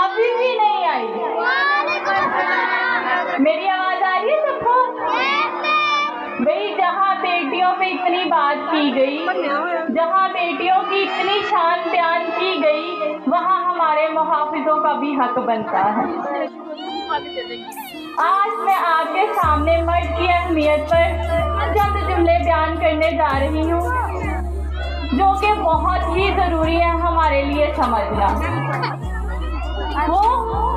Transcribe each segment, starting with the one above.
अभी भी नहीं आई। मेरी आवाज आ रही है सबको? भाई जहाँ बेटियों पे इतनी बात की गई, जहाँ बेटियों की इतनी शान बयान की गई, वहाँ हमारे मुहाफिजों का भी हक बनता है। आज मैं आपके सामने मर्द की अहमियत पर चंद जुमले बयान करने जा रही हूँ, जो कि बहुत ही ज़रूरी है हमारे लिए समझना। वो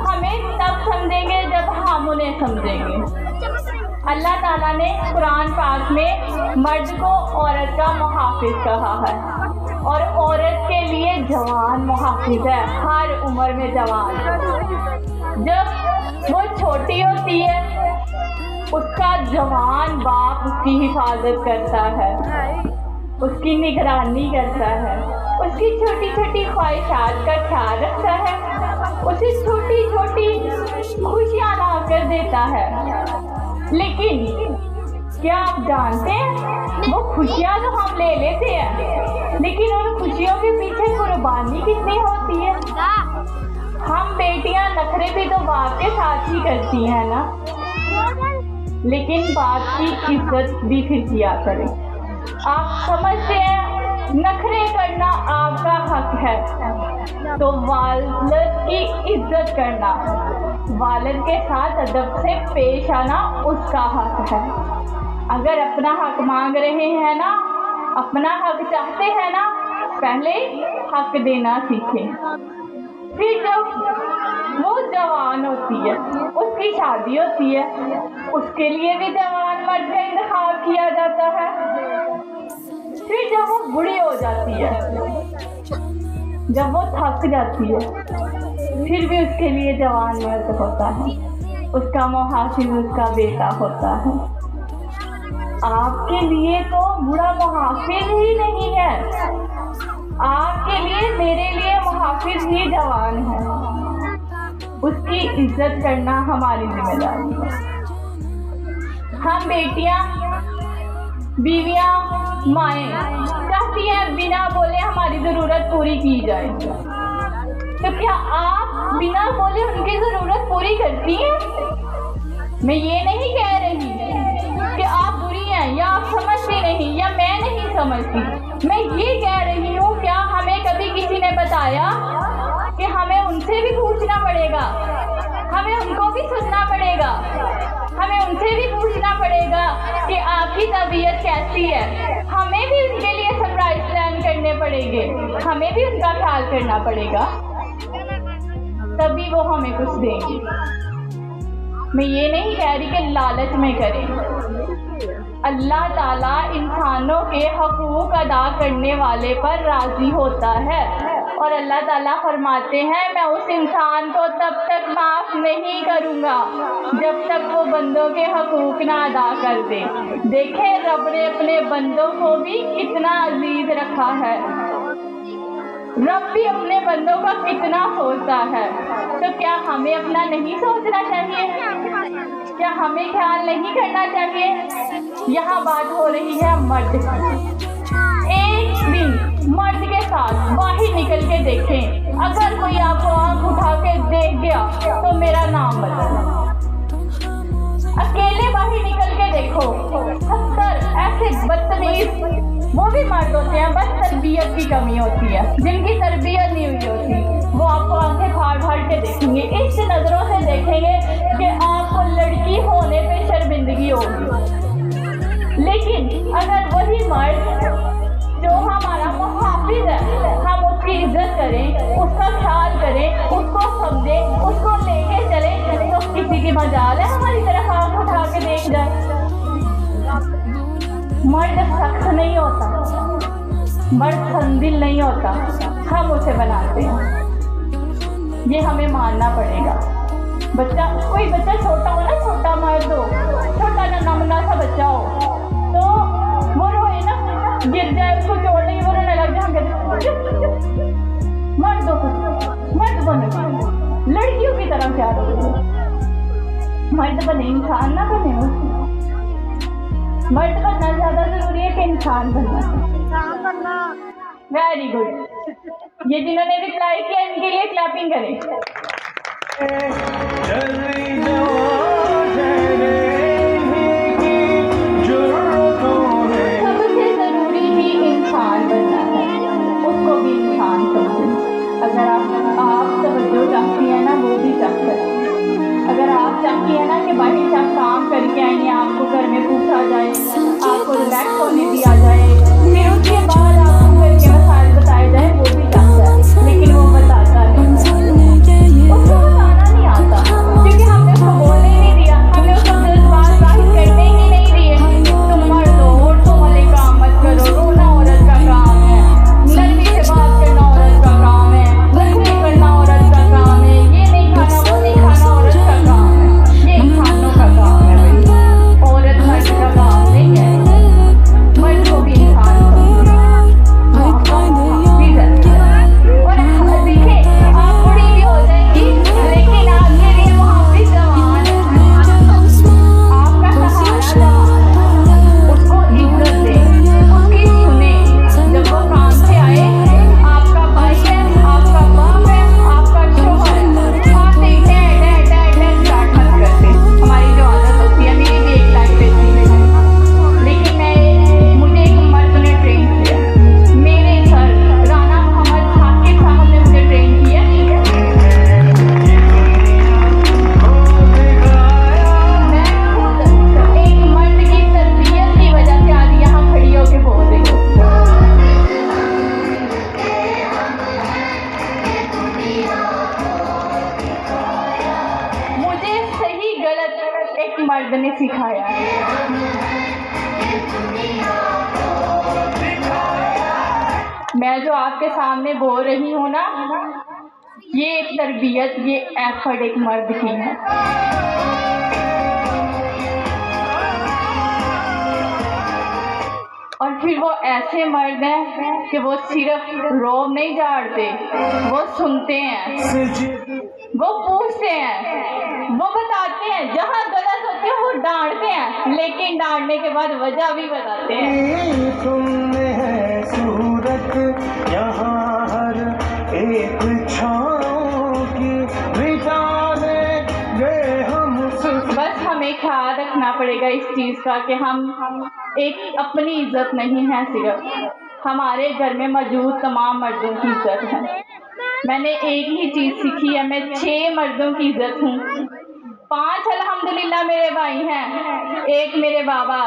हमें तब समझेंगे जब हम उन्हें समझेंगे। अल्लाह ताला ने कुरान पाक में मर्द को औरत का मुहाफिज कहा है, और औरत के लिए जवान मुहाफिज है, हर उम्र में जवान। जब वो छोटी होती है, उसका जवान बाप उसकी हिफाजत करता है, उसकी निगरानी करता है, उसकी छोटी छोटी ख्वाहिशात का ख्याल रखता है, उसे छोटी छोटी खुशियाँ ला कर देता है। लेकिन क्या आप जानते हैं, वो खुशियाँ तो हम ले लेते हैं, लेकिन उन खुशियों के पीछे कुर्बानी कितनी होती है। हम बेटियाँ नखरे भी तो बाप के साथ ही करती हैं ना, लेकिन बाप की इज्जत भी फिर किया करें। आप समझते हैं नखरे करना आपका हक है, तो वालिद की इज्जत करना, वालिद के साथ अदब से पेश आना उसका हक है। अगर अपना हक मांग रहे हैं ना, अपना हक चाहते हैं ना, पहले हक देना सीखें। फिर जब वो जवान होती है, उसकी शादी होती है, उसके लिए भी जवान मर्द का इंतखाब किया जाता है। फिर जब वो बूढ़ी हो जाती है, जब वो थक जाती है, फिर भी उसके लिए जवान मर्द होता है, उसका मुहाफिज उसका बेटा होता है। आपके लिए तो बूढ़ा मुहाफिज ही नहीं है, आपके लिए मेरे लिए मुहाफिज ही जवान है। उसकी इज्जत करना हमारी जिम्मेदारी है। हम बेटियां, बीवियां, माएँ चाहती हैं बिना बोले हमारी ज़रूरत पूरी की जाए। तो क्या आप बिना बोले उनकी ज़रूरत पूरी करती हैं? मैं ये नहीं कह रही कि आप बुरी हैं या आप समझती नहीं या मैं नहीं समझती। मैं ये कह रही हूँ, क्या हमें कभी किसी ने बताया कि हमें उनसे भी पूछना पड़ेगा, हमें उनको भी सुनना पड़ेगा, हमें उनसे भी पूछना पड़ेगा कि आपकी तबीयत कैसी है। हमें भी उनके लिए सरप्राइज प्लान करने पड़ेंगे, हमें भी उनका ख्याल करना पड़ेगा, तभी वो हमें कुछ देंगे। मैं ये नहीं कह रही कि लालच में करें। अल्लाह ताला इंसानों के हकूक अदा करने वाले पर राज़ी होता है, और अल्लाह ताला फरमाते हैं मैं उस इंसान को तब तक माफ़ नहीं करूँगा जब तक वो बंदों के हकूक ना अदा कर दे। देखें रब ने अपने बंदों को भी कितना अजीज रखा है, रब भी अपने बंदों का कितना सोचता है। तो क्या हमें अपना नहीं सोचना चाहिए? क्या हमें ख्याल नहीं करना चाहिए? यहाँ बात हो रही है मर्द की। एक दिन मर्द के साथ बाहर निकल के देखें, अगर कोई आपको आंख उठा के देख गया तो मेरा नाम बताना। अकेले बाहर निकल के देखो, 70 ऐसे बदतमीज वो भी मर्द होते हैं, बस तरबियत की कमी होती है। जिनकी तरबियत नहीं हुई होती वो आपको आंखें फाड़ फाड़ के देखेंगे, इस नज़रों से देखेंगे कि आपको लड़की होने पे शर्मिंदगी होगी। लेकिन अगर वही मर्द जो हमारा मुहाफिज है, हम उसकी इज्जत करें, उसका ख्याल करें, उसको समझें, उसको लेके चलें, तो किसी की मजाल है हमारी तरफ आंख उठा के देख जाए। मर्द सख्त नहीं होता, मर्द संदिल नहीं होता, हम उसे बनाते हैं, ये हमें मानना पड़ेगा। कोई बच्चा छोटा हो ना, छोटा मर्द हो, छोटा नन्हा सा बच्चा हो, तो वो रोए ना, गिर जाए, उसको चोट लगी, वो रोने लग जाए, मर्द बने, लड़कियों की तरह क्या रोए, मर्द बने, इंसान ना बने। मर्द बनना ज्यादा जरूरी है कि इंसान बनना? Very good. ये जिन्होंने रिप्लाई किया इनके लिए क्लैपिंग करें। सबसे जरूरी ही इंसान बनना है, उसको भी इंसान समझें। अगर आप तवज्जो चाहती है ना, वो भी चाहता है। अगर आप चाहती है ना कि बाहर से आप काम करके आएंगे, आपको घर में पूछा जाए, आपको रिलैक्स होने दिया जाए, फिर उसके बाद आपको घर के मसाइल बताए जाए, वो भी चाहता है, लेकिन वो बताता नहीं, उसको बताना नहीं आता, क्योंकि हमने उसको बोलने ही नहीं दिया, हमने उसको जज्बात जाहिर करने ही नहीं दिए। तुम मर्द हो, औरतों वाले काम मत करो, रोना औरत का काम है, नरमी से बात करना औरत का काम है, नखरे करना औरत का काम है, ये नहीं खाना वो नहीं खाना औरत का काम है, ये इंसानों का काम है भाई, औरत मर्द का काम नहीं है। मर्द को भी इंसान समझो, और देखिए आप बूढ़ी भी हो जाएंगी, लेकिन आपके लिए मुहाफिज जवान है, आपका सहारा जवान है, उसको इज्जत दें, उसकी सुने। जब वो काम से आए, आपका भाई है, आपका बाप है, आपका शोहर है, आप देखते हैं स्टार्ट मत करते। हमारी जो आदत होती है, मेरी भी एक टाइम पे थी, लेकिन मुझे एक मर्द ने ट्रेन किया, मेरे सर राना मोहम्मद साकिब साहब ने मुझे ट्रेन किया। मैं खुद एक मर्द की तरबियत की वजह से आज यहाँ खड़ी होके बोल रही हूँ। मुझे सही गलत एक मर्द ने सिखाया है। मैं जो आपके सामने बोल रही हूँ ना, ये एक तरबियत, ये एफर्ट एक मर्द की है। और फिर वो ऐसे मर्द हैं कि वो सिर्फ रोब नहीं झाड़ते, वो सुनते हैं, वो पूछते हैं, वो बताते हैं, जहाँ गलत होती है वो डांटते हैं, लेकिन डांटने के बाद वजह भी बताते हैं। तुमने है सूरत यहाँ हर एक छाँव की बिताने गए हम। बस हमें ख्याल रखना पड़ेगा इस चीज़ का कि हम एक अपनी इज्जत नहीं है, सिर्फ हमारे घर में मौजूद तमाम मर्दों की इज्जत है। मैंने एक ही चीज़ सीखी है, मैं 6 मर्दों की इज्जत हूँ, 5 अल्हम्दुलिल्लाह मेरे भाई हैं, 1 मेरे बाबा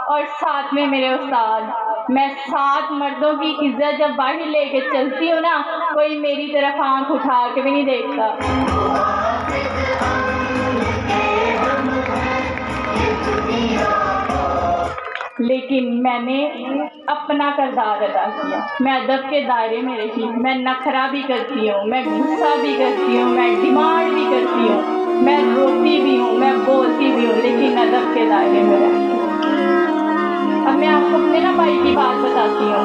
और 7 में मेरे उस्ताद। मैं 7 मर्दों की इज्जत जब बाहर लेके चलती हूँ ना, कोई मेरी तरफ आंख उठा के भी नहीं देखता। लेकिन मैंने अपना किरदार अदा किया, मैं अदब के दायरे में रही, मैं नखरा भी करती हूँ, मैं गुस्सा भी करती हूँ, मैं डिमांड भी करती हूँ, मैं रोती भी हूँ, मैं बोलती भी हूँ, लेकिन अदब के दायरे में रहती हूँ। अब मैं आपको अपने ना भाई की बात बताती हूँ।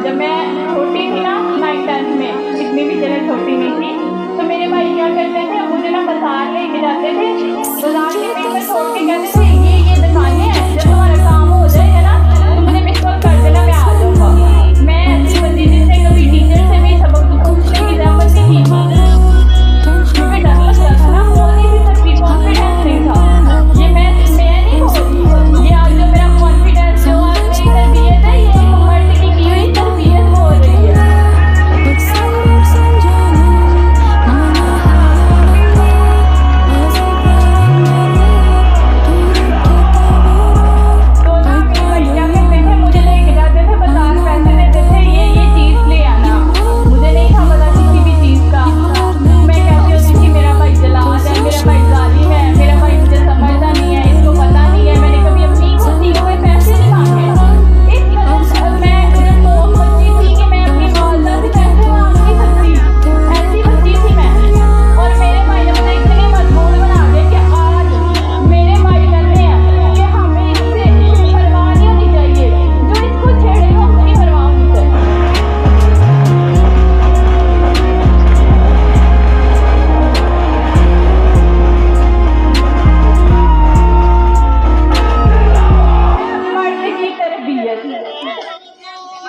जब मैं छोटी थी ना, 9th-10th में, इतनी भी ज़्यादा छोटी नहीं थी, तो मेरे भाई क्या करते थे, मुझे ना बाजार लेके जाते थे, बाजार के बीच में छोड़ के कहते थे ये दुकानें हैं, जब तुम्हारा काम हो जाएगा ना तो मुझे मिस कॉल कर देना, मैं आ जाऊँगा। मैं ऐसी बंदी जिससे कभी टीचर से भी सबक पूछने की जरूरत नहीं थी, क्योंकि डर लगता था ना, बोल नहीं सकती, कॉन्फिडेंस नहीं था। ये मैं नहीं बोल रही, ये आज जो मेरा कॉन्फिडेंस, जो आज मेरी तरबियत है, ये एक मर्द की हुई तरबियत बोल रही है।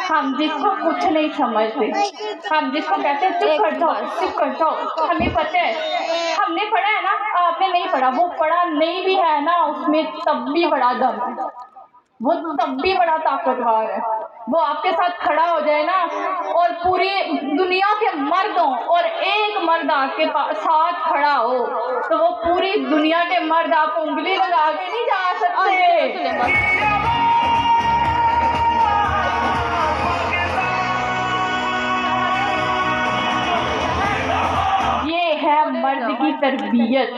हम जिसको कुछ नहीं समझते, हम जिसको कहते हैं चुप कर जाओ, हमें पता है, हम हमने पढ़ा है ना, आपने नहीं पढ़ा, वो पढ़ा नहीं भी है ना, उसमें तब भी बड़ा दम है, वो तब भी बड़ा ताकतवर है। वो आपके साथ खड़ा हो जाए ना, और पूरी दुनिया के मर्द हों और एक मर्द आपके साथ खड़ा हो, तो वो पूरी दुनिया के मर्द आप उंगली लगा के नहीं जा सकते। मर्द की तरबियत,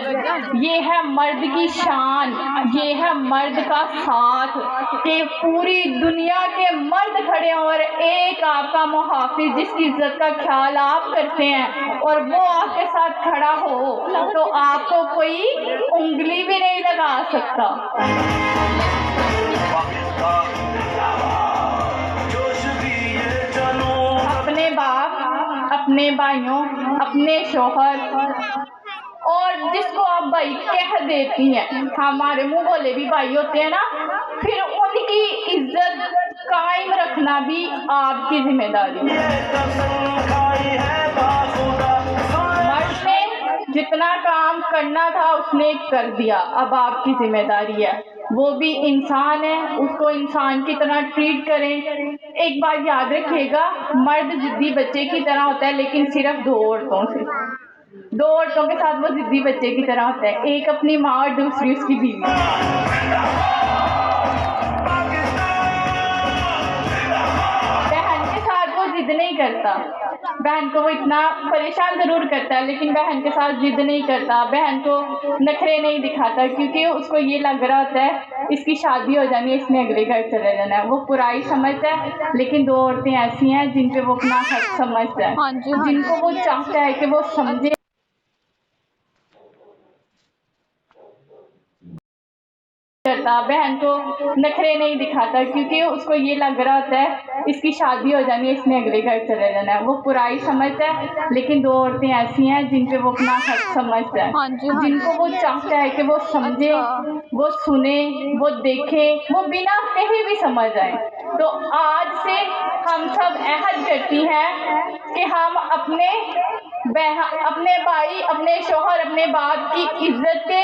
ये है मर्द की शान, ये है मर्द का साथ कि पूरी दुनिया के मर्द खड़े हों और एक आपका मुहाफिज जिसकी इज्जत का ख्याल आप करते हैं और वो आपके साथ खड़ा हो, तो आपको कोई उंगली भी नहीं लगा सकता। अपने बाप, अपने भाइयों, अपने शौहर और जिसको आप भाई कह देती हैं, हमारे मुंह बोले भी भाई होते हैं ना, फिर उनकी इज्जत कायम रखना भी आपकी जिम्मेदारी है। मर्द ने जितना काम करना था उसने कर दिया, अब आपकी जिम्मेदारी है, वो भी इंसान है, उसको इंसान की तरह ट्रीट करें। एक बात याद रखिएगा, मर्द जिद्दी बच्चे की तरह होता है, लेकिन सिर्फ दो औरतों के साथ वो जिद्दी बच्चे की तरह होता है, एक अपनी माँ और दूसरी उसकी बीवी। बहन के साथ वो जिद नहीं करता, बहन को वो इतना परेशान ज़रूर करता है, लेकिन बहन के साथ जिद नहीं करता, बहन को नखरे नहीं दिखाता, क्योंकि उसको ये लग रहा होता है इसकी शादी हो जानी है, इसने अगले घर चले जाना है। वो बुराई समझता है, लेकिन दो औरतें ऐसी हैं जिन पे वो अपना हक समझता है, जिनको वो चाहता है कि वो समझे करता, बहन को नखरे नहीं दिखाता, क्योंकि उसको ये लग रहा होता है इसकी शादी हो जानी है, इसने अगले घर चले जाना है। वो बुराई समझता है, लेकिन दो औरतें ऐसी हैं जिन पे वो अपना हक समझता है, जिनको वो चाहता है कि वो समझे, वो सुने, वो देखे, वो बिना कहे भी समझ आए। तो आज से हम सब अहद करती हैं कि हम अपने भाई, अपने शौहर, अपने बाप की इज्जत के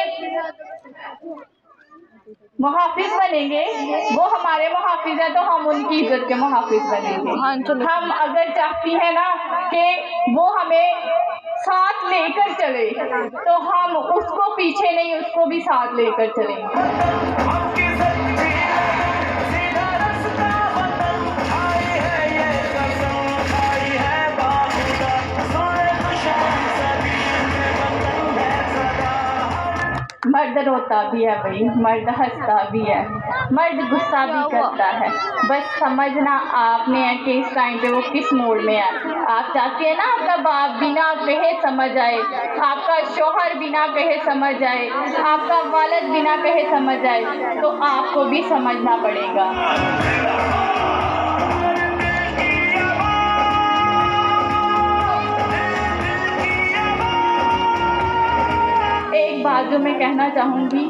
मुहाफिज बनेंगे। वो हमारे मुहाफिज है तो हम उनकी इज्जत के मुहाफिज बनेंगे। हम अगर चाहती हैं ना कि वो हमें साथ लेकर चले, तो हम उसको पीछे नहीं, उसको भी साथ लेकर चलेंगे। मर्द रोता भी है भाई, मर्द हंसता भी है, मर्द गुस्सा भी करता है, बस समझना आपने है कि इस टाइम पे वो किस मोड में है। आप चाहते हैं ना आपका बाप बिना कहे समझ आए, आपका शौहर बिना कहे समझ आए, आपका वालिद बिना कहे समझ आए, तो आपको भी समझना पड़ेगा। एक बात जो मैं कहना चाहूँगी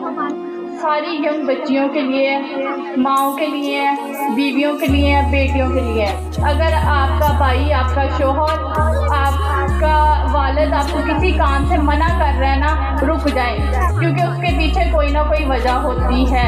सारी यंग बच्चियों के लिए, माँओं के लिए, बीवियों के लिए, बेटियों के लिए, अगर आपका भाई, आपका शौहर, आपका वालिद आपको किसी काम से मना कर रहा है ना, रुक जाएं, क्योंकि उसके पीछे कोई ना कोई वजह होती है।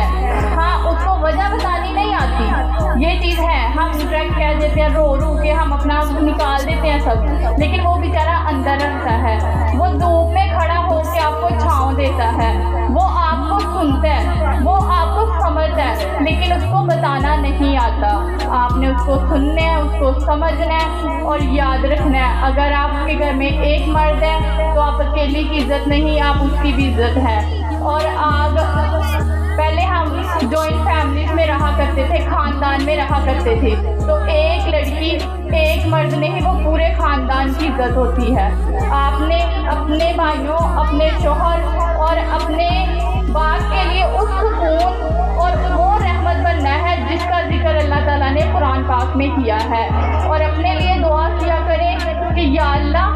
हाँ, उसको वजह बतानी नहीं आती, ये चीज़ है, हम डायरेक्ट कह देते हैं, रो के हम अपना निकाल देते हैं सब, लेकिन वो बेचारा अंदर रखता है, वो धूप में खड़ा होकर आपको छाँव देता है, वो आपको सुनता है, वो आपको समझता है, लेकिन उसको बताना नहीं आता। आपने उसको सुनना है, उसको समझना है और याद रखना है, अगर आपके घर में एक मर्द है तो आप अकेले की इज्जत नहीं, आप उसकी भी इज्जत है। और पहले हम जॉइंट फैमिलीज में रहा करते थे, खानदान में रहा करते थे, तो एक लड़की, एक मर्द नहीं, वो पूरे खानदान की इज्जत होती है। आपने अपने भाइयों, अपने शौहर और अपने बाप के लिए उस सुकून और वो रहमत बनना है जिसका जिक्र अल्लाह ताला ने कुरान पाक में किया है। और अपने लिए दुआ किया करें कि या अल्लाह,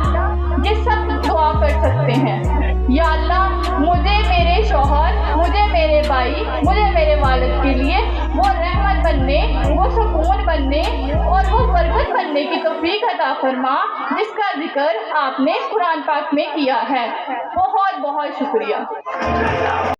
ये सब दुआ कर सकते हैं, या अल्लाह मुझे मेरे शौहर, मुझे मेरे भाई, मुझे मेरे वालिद के लिए वो रहमत जन्नत बनने, वो सुकून बनने और वो बरकत बनने की तौफीक अता फरमा जिसका जिक्र आपने कुरान पाक में किया है। बहुत बहुत शुक्रिया।